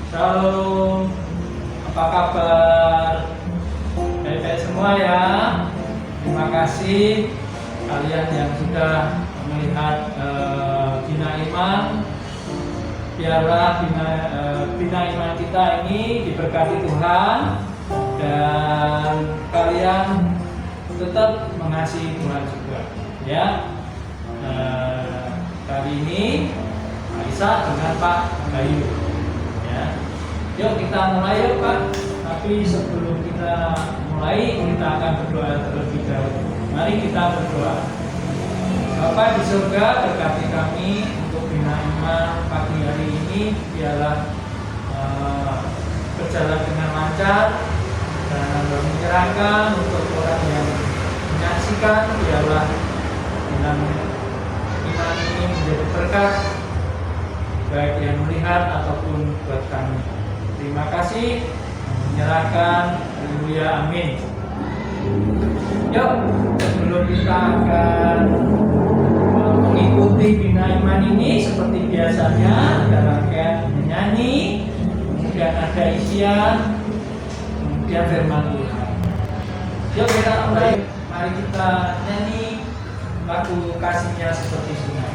Shalom, apa kabar? Baik-baik semua ya. Terima kasih kalian yang sudah melihat Bina Iman. Biarlah Bina Iman kita ini diberkati Tuhan dan kalian tetap mengasihi Tuhan juga. Ya, kali ini Aisyah dengan Pak Bayu. Ya, yuk kita mulai yuk Pak. Tapi sebelum kita mulai, kita akan berdoa terlebih dahulu. Mari kita berdoa. Bapa di surga, berkati kami untuk Bina Iman pagi hari ini. Biarlah berjalan dengan lancar dan mencerahkan untuk orang yang menyaksikan. Biarlah Bina Iman ini menjadi berkat baik yang melihat ataupun buat kami. Terima kasih. Menyerahkan. Haleluya. Amin. Yuk, sebelum kita akan mengikuti Bina Iman ini seperti biasanya, ada rangkaian menyanyi, kemudian ada isian, kemudian firman Tuhan. Yuk kita mulai. Mari kita nyanyi lagu kasihnya seperti sungai.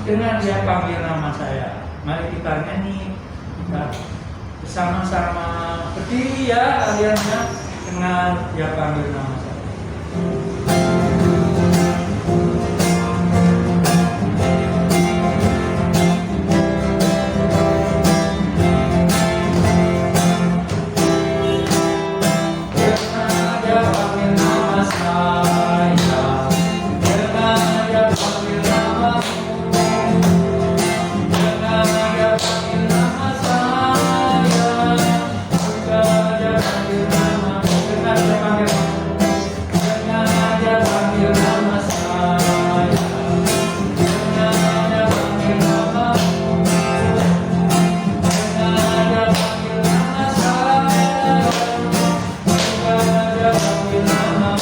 Dengan Dia panggil nama saya. Mari kita nyanyi, kita bersama-sama berdiri ya kalian, dengan Dia panggil nama saya. Karena Dia panggil nama saya. panggil nama, dengan aja panggil, dengan aja panggil nama saya, dengan aja panggil nama, dengan aja panggil nama saya, dengan aja panggil nama.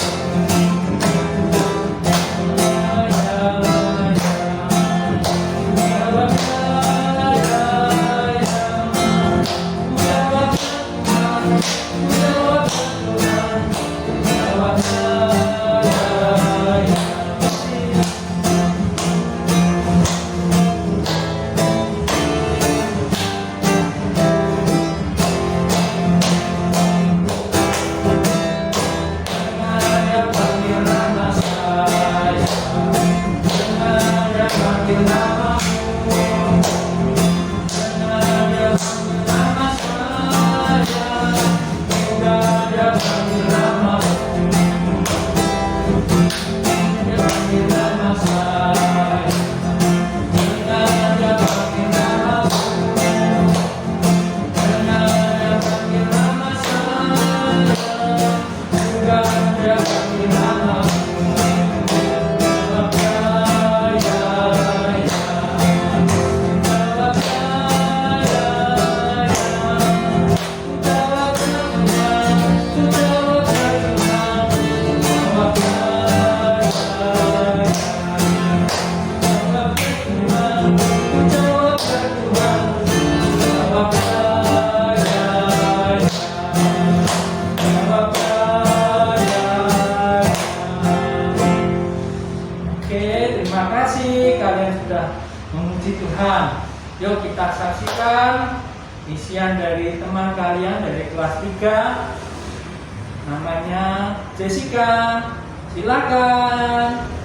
Terima kasih kalian sudah memuji Tuhan. Yuk kita saksikan isian dari teman kalian dari kelas 3. Namanya Jessica. Silakan.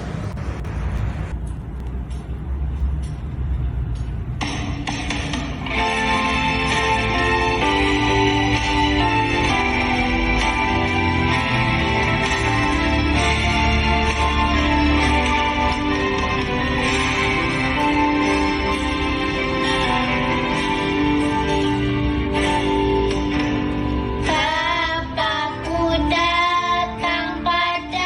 Bapakku datang padamu.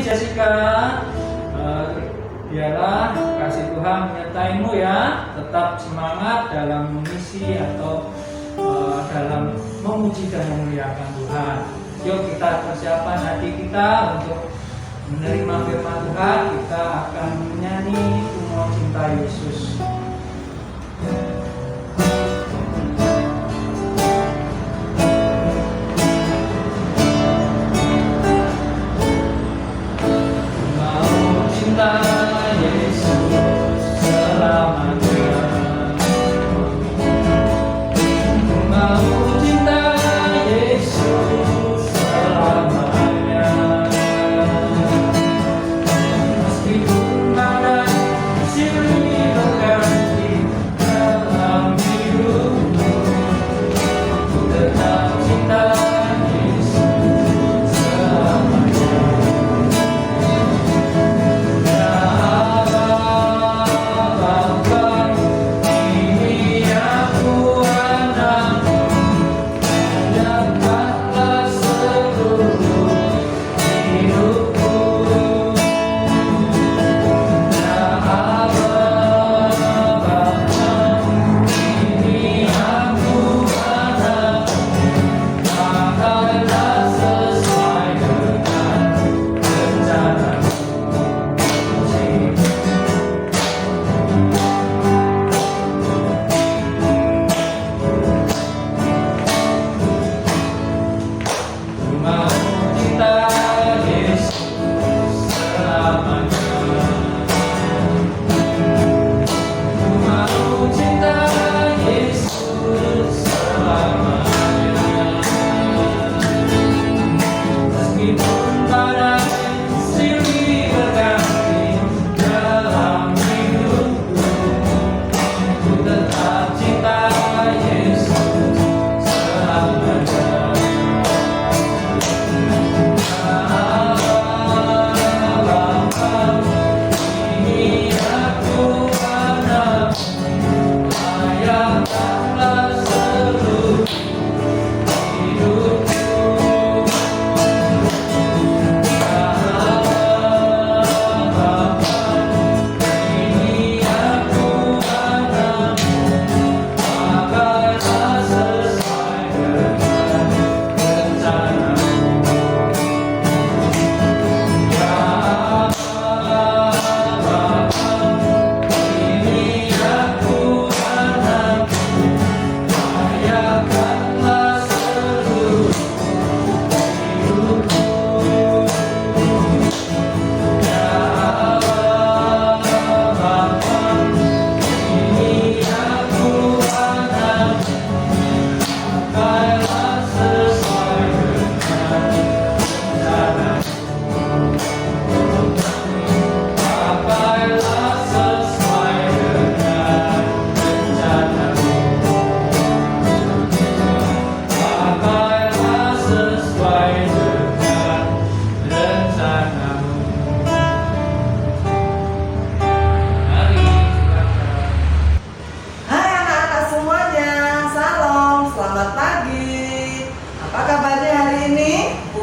Jessica. Biarlah kasih Tuhan menyertaimu ya. Tetap semangat dalam mengisi atau dalam memuji dan memuliakan Tuhan. Yuk kita persiapan hati kita untuk menerima firman Tuhan. Kita akan menyanyi Ku Mau Cinta Yesus.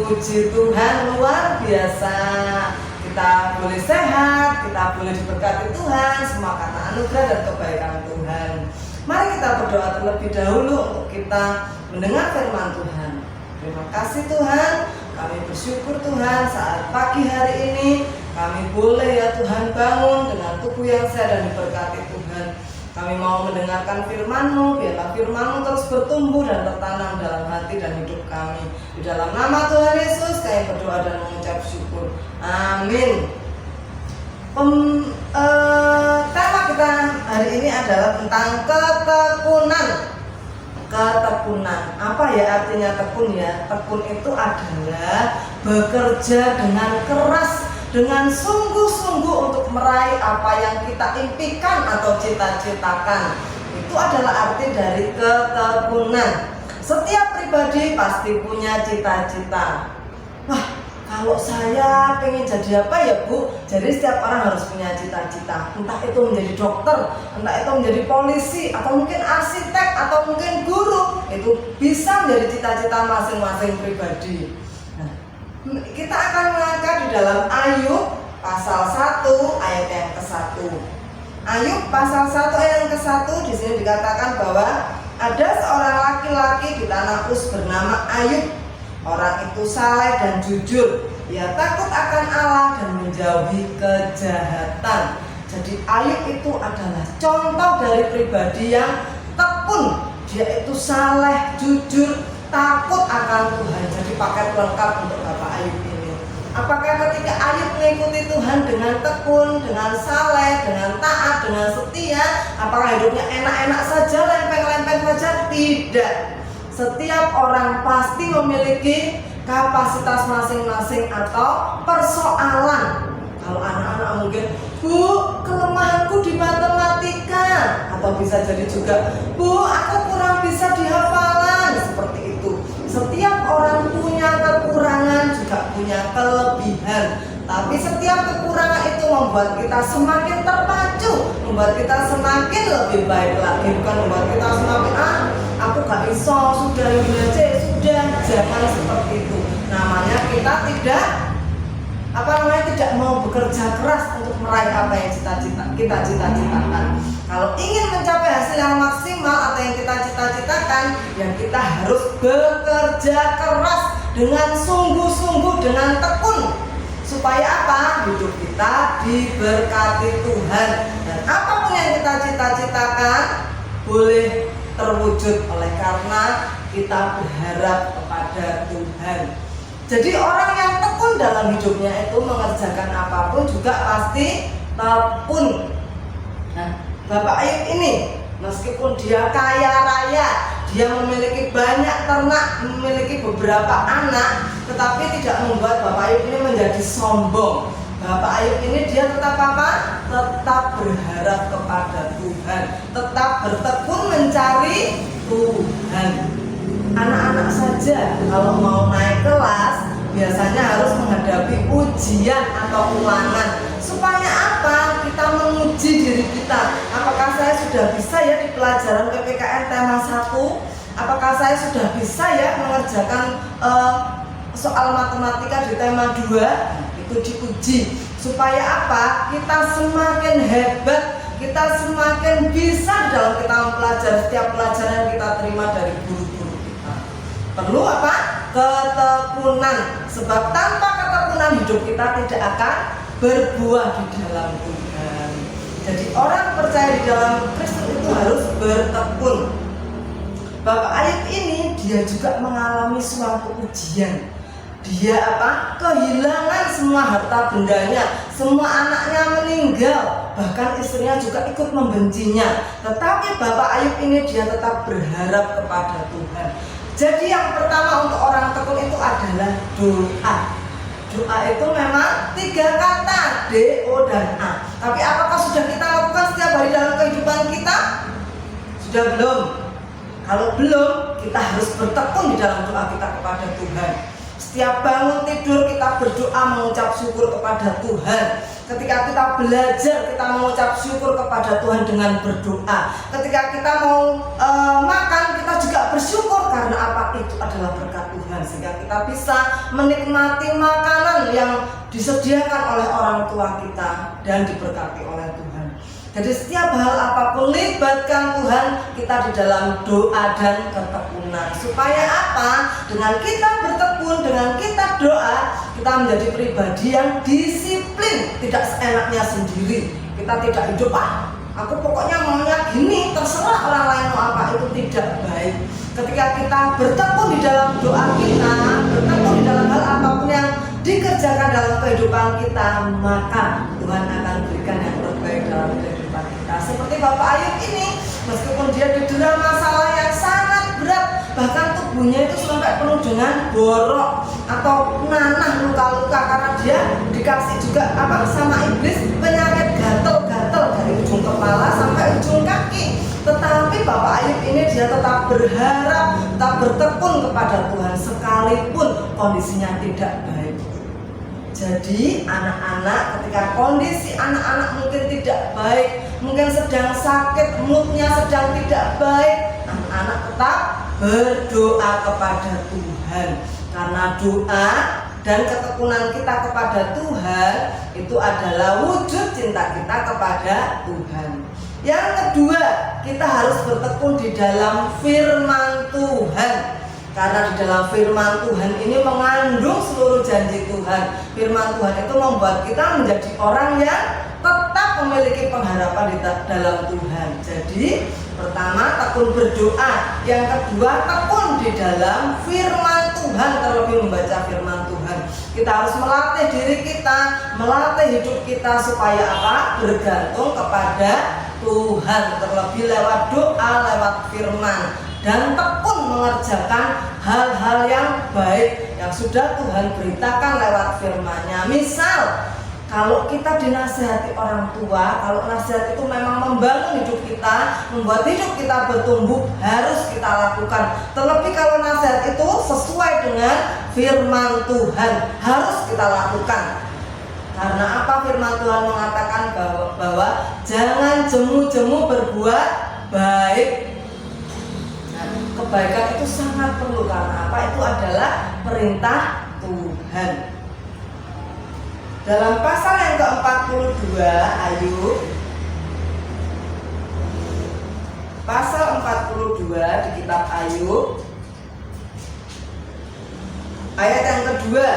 Puji Tuhan, luar biasa. Kita boleh sehat, kita boleh diberkati Tuhan, semua karena anugerah dan kebaikan Tuhan. Mari kita berdoa terlebih dahulu untuk kita mendengar firman Tuhan. Terima kasih Tuhan, kami bersyukur Tuhan saat pagi hari ini kami boleh ya Tuhan bangun dengan tubuh yang sehat dan diberkati Tuhan. Kami mau mendengarkan firman-Mu, biarlah firman-Mu terus bertumbuh dan tertanam dalam hati dan hidup kami. Di dalam nama Tuhan Yesus kami berdoa dan mengucap syukur. Amin. Tema kita hari ini adalah tentang ketekunan. Ketekunan. Apa ya artinya tekun ya? Tekun itu adalah bekerja dengan keras, dengan sungguh-sungguh untuk meraih apa yang kita impikan atau cita-citakan. Itu adalah arti dari ketekunan. Setiap pribadi pasti punya cita-cita. Wah, kalau saya pengen jadi apa ya Bu? Jadi setiap orang harus punya cita-cita. Entah itu menjadi dokter, entah itu menjadi polisi, atau mungkin arsitek, atau mungkin guru. Itu bisa menjadi cita-cita masing-masing pribadi. Nah, Kita akan mengangkat di dalam Ayub pasal 1 ayat yang ke-1. Ayub pasal 1 ayat yang ke-1 di sini dikatakan bahwa ada seorang laki-laki di tanah Uz bernama Ayub. Orang itu saleh dan jujur. Ia takut akan Allah dan menjauhi kejahatan. Jadi Ayub itu adalah contoh dari pribadi yang tekun. Dia itu saleh, jujur, takut akan Tuhan. Jadi paket lengkap untuk Bapak Ayub ini. Apakah ketika Ayub mengikuti Tuhan dengan tekun, dengan saleh, dengan taat, dengan setia, apakah hidupnya enak-enak saja, lempeng-lempeng saja? Tidak. Setiap orang pasti memiliki kapasitas masing-masing atau persoalan. Kalau anak-anak mungkin, Bu, kelemahanku di matematika, atau bisa jadi juga, Bu, aku kurang bisa di hafalan, seperti itu. Setiap orang punya kekurangan, juga punya kelebihan. Tapi setiap kekurangan itu membuat kita semakin terpacu, membuat kita semakin lebih baik lagi, bukan membuat kita semakin aku gak iso, sudah ini aja, sudah. Jangan seperti itu. Namanya kita tidak mau bekerja keras untuk meraih apa yang kita cita-citakan. Kalau ingin mencapai hasil yang maksimal atau yang kita cita-citakan, ya kita harus bekerja keras dengan sungguh-sungguh, dengan tekun, supaya apa? Hidup kita diberkati Tuhan, dan apapun yang kita cita-citakan boleh terwujud oleh karena kita berharap kepada Tuhan. Jadi orang yang tekun dalam hidupnya itu mengerjakan apapun juga pasti tekun. Nah, Bapak Ayub ini meskipun dia kaya raya, dia memiliki banyak ternak, memiliki beberapa anak, tetapi tidak membuat Bapak Ayub ini menjadi sombong. Bapak Ayub ini dia tetap apa? Tetap berharap kepada Tuhan, tetap bertekun mencari Tuhan. Anak-anak saja kalau mau naik kelas biasanya harus menghadapi ujian atau ulangan. Supaya apa? Kita menguji diri kita. Apakah saya sudah bisa ya di pelajaran PPKN tema 1? Apakah saya sudah bisa ya mengerjakan soal matematika di tema 2? Itu diuji. Supaya apa? Kita semakin hebat, kita semakin bisa dalam kita mempelajari setiap pelajaran yang kita terima dari guru-guru kita. Perlu apa? Ketekunan. Sebab tanpa ketekunan hidup kita tidak akan berbuah di dalam Tuhan. Jadi orang percaya di dalam Kristus itu harus bertekun. Bapak Ayub ini dia juga mengalami suatu ujian. Dia apa? Kehilangan semua harta bendanya, semua anaknya meninggal, bahkan istrinya juga ikut membencinya. Tetapi Bapak Ayub ini dia tetap berharap kepada Tuhan. Jadi yang pertama untuk orang tekun itu adalah doa. Doa itu memang 3 kata, D, O, dan A. Tapi apakah sudah kita lakukan setiap hari dalam kehidupan kita? Sudah belum? Kalau belum, kita harus bertekun di dalam doa kita kepada Tuhan. Setiap bangun tidur kita berdoa mengucap syukur kepada Tuhan. Ketika kita belajar kita mengucap syukur kepada Tuhan dengan berdoa. Ketika kita mau makan kita juga bersyukur karena apa? Itu adalah berkat Tuhan, sehingga kita bisa menikmati makanan yang disediakan oleh orang tua kita dan diberkati oleh Tuhan. Jadi setiap hal apapun libatkan Tuhan kita di dalam doa dan ketekunan. Supaya apa? Dengan kita bertekun, dengan kita doa, kita menjadi pribadi yang disiplin, tidak seenaknya sendiri. Kita tidak hidup, aku pokoknya maunya gini, terserah orang lain mau apa, itu tidak baik. Ketika kita bertekun di dalam doa kita, bertekun di dalam hal apapun yang dikerjakan dalam kehidupan kita, maka Tuhan akan berikan yang terbaik dalam kehidupan kita. Seperti Bapak Ayub ini, meskipun dia didera masalah yang sangat berat, bahkan tubuhnya itu sampai penuh dengan borok atau nanah, luka-luka, karena dia dikasih juga sama iblis penyakit gatel-gatel dari ujung kepala sampai ujung kaki. Tetapi Bapak Ayub ini dia tetap berharap, tetap bertekun kepada Tuhan sekalipun kondisinya tidak baik. Jadi anak-anak, ketika kondisi anak-anak mungkin tidak baik, mungkin sedang sakit, moodnya sedang tidak baik, anak-anak tetap berdoa kepada Tuhan. Karena doa dan ketekunan kita kepada Tuhan itu adalah wujud cinta kita kepada Tuhan. Yang kedua, kita harus bertekun di dalam firman Tuhan. Karena di dalam firman Tuhan ini mengandung seluruh janji Tuhan. Firman Tuhan itu membuat kita menjadi orang yang tetap memiliki pengharapan di dalam Tuhan. Jadi pertama, tekun berdoa. Yang kedua, tekun di dalam firman Tuhan, terlebih membaca firman Tuhan. Kita harus melatih diri kita, melatih hidup kita supaya apa? Bergantung kepada Tuhan, terlebih lewat doa, lewat firman. Dan tekun mengerjakan hal-hal yang baik yang sudah Tuhan beritakan lewat firman-Nya. Misal, kalau kita dinasihati orang tua, kalau nasihat itu memang membangun hidup kita, membuat hidup kita bertumbuh, harus kita lakukan. Terlebih kalau nasihat itu sesuai dengan firman Tuhan, harus kita lakukan. Karena apa? Firman Tuhan mengatakan bahwa jangan jemu-jemu berbuat baik. Nah, kebaikan itu sangat perlu, karena apa? Itu adalah perintah Tuhan. Dalam pasal yang ke-42 Ayub, pasal 42 di kitab Ayub, ayat yang kedua,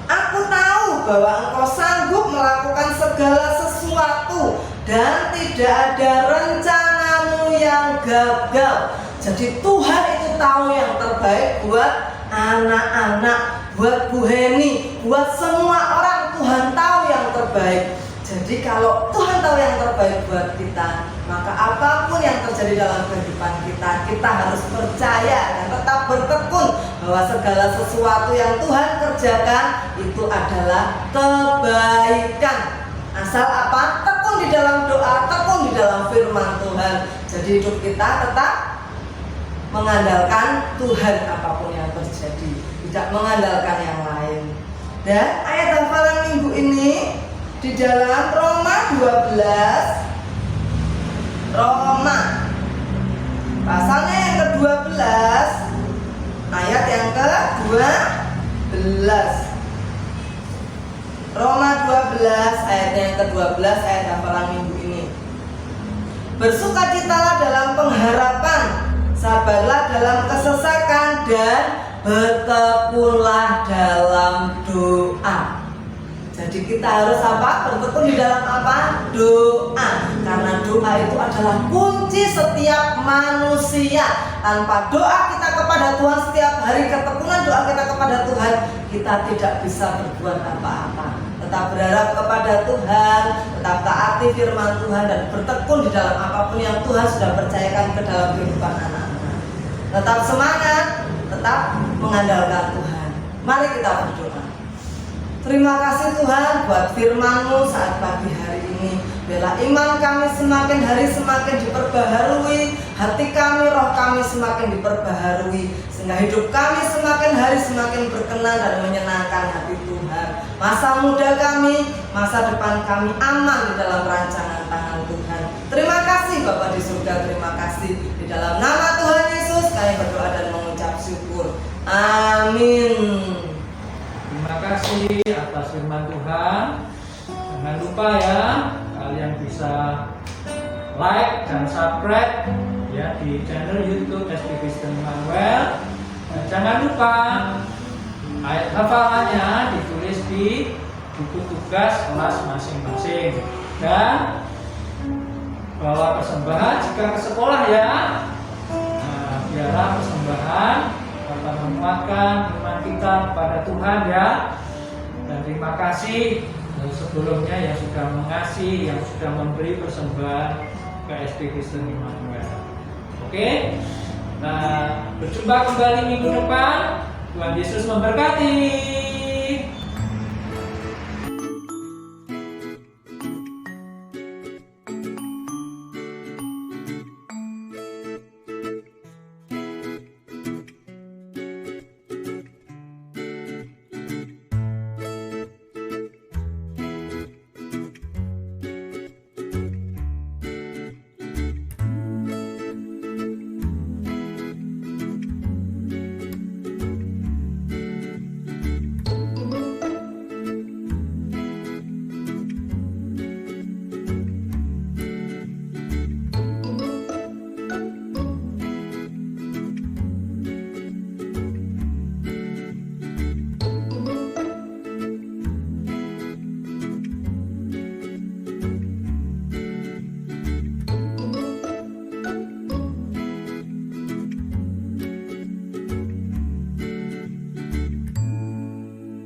aku tahu bahwa engkau sanggup melakukan segala sesuatu dan tidak ada rencanamu yang gagal. Jadi Tuhan itu tahu yang terbaik buat anak-anak, buat Bu Heni, buat semua orang. Tuhan tahu yang terbaik. Jadi kalau Tuhan tahu yang terbaik buat kita, maka apapun yang terjadi dalam kehidupan kita, kita harus percaya dan tetap bertekun bahwa segala sesuatu yang Tuhan kerjakan itu adalah kebaikan. Asal apa? Tekun di dalam doa, tekun di dalam firman Tuhan. Jadi hidup kita tetap mengandalkan Tuhan apapun yang terjadi, tidak mengandalkan yang lain. Dan ayat hafalan minggu ini di dalam Roma 12, Roma pasalnya yang ke-12, ayat yang ke-12. Roma 12 ayat yang ke-12, ayat hafalan minggu ini. Bersukacitalah dalam pengharapan, sabarlah dalam kesesakan, dan bertekunlah dalam doa. Jadi kita harus apa? Bertekun di dalam apa? Doa. Karena doa itu adalah kunci setiap manusia. Tanpa doa kita kepada Tuhan setiap hari, ketekunan doa kita kepada Tuhan, kita tidak bisa berbuat apa-apa. Tetap berharap kepada Tuhan, tetap taati firman Tuhan, dan bertekun di dalam apapun yang Tuhan sudah percayakan ke dalam kehidupan anak-anak. Tetap semangat, tetap mengandalkan Tuhan. Mari kita berdoa. Terima kasih Tuhan buat firman-Mu saat pagi hari ini. Biarlah iman kami semakin hari semakin diperbaharui, hati kami, roh kami semakin diperbaharui, sehingga hidup kami semakin hari semakin berkenan dan menyenangkan hati Tuhan. Masa muda kami, masa depan kami aman di dalam rancangan tangan Tuhan. Terima kasih Bapa di surga, terima kasih. Di dalam nama Tuhan Yesus kami berdoa dan mengucap syukur. Amin. Terima kasih atas firman Tuhan. Jangan lupa ya, kalian bisa like dan subscribe ya di channel YouTube ST Kristen Immanuel. Dan jangan lupa ayat hafalannya ditulis di buku tugas kelas masing-masing. Dan bawa persembahan jika ke sekolah ya. Nah, biarlah persembahan dapat menguatkan iman kita kepada Tuhan ya. Dan terima kasih sebelumnya yang sudah mengasihi, yang sudah memberi persembahan ke ST Kristen Immanuel. Oke. Nah, berjumpa kembali minggu depan. Tuhan Yesus memberkati.